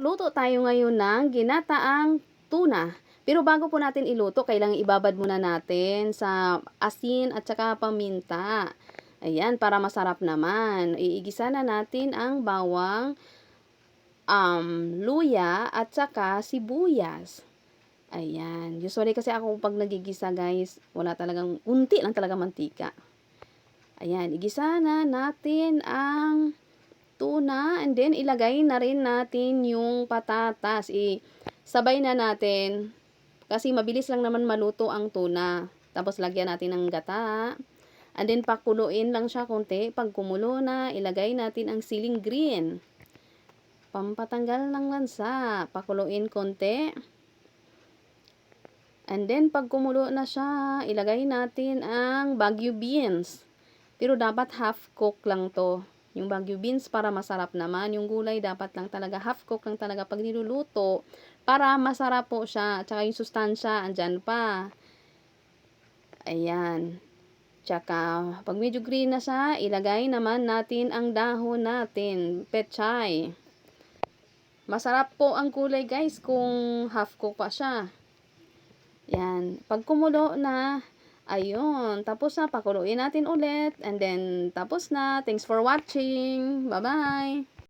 Luto tayo ngayon ng ginataang tuna. Pero bago po natin iluto, kailangan ibabad muna natin sa asin at saka paminta. Ayan, para masarap naman. Iigisa na natin ang bawang, luya at saka sibuyas. Ayan. Usually kasi ako pag nagigisa guys, wala talagang, unti lang talaga mantika. Ayan, igisa na natin ang tuna, and then ilagay na rin natin yung patatas. Sabay na natin kasi mabilis lang naman maluto ang tuna. Tapos lagyan natin ng gata. And then pakuluin lang siya konti. Pag kumulo na, ilagay natin ang siling green. Pampatanggal ng lansa. Pakuluin konti. And then pag kumulo na siya, ilagay natin ang Baguio beans. Pero dapat half cook lang to. Yung Baguio beans para masarap naman. Yung gulay dapat lang talaga half cook lang talaga pag niluluto para masarap po siya. Tsaka yung sustansya andyan pa. Ayan. Tsaka pag medyo green na siya, ilagay naman natin ang dahon natin. Pechay. Masarap po ang gulay guys kung half cook pa siya. Yan. Pag kumulo na, ayun, tapos na, pakuluin natin ulit, and then, tapos na. Thanks for watching. Bye-bye!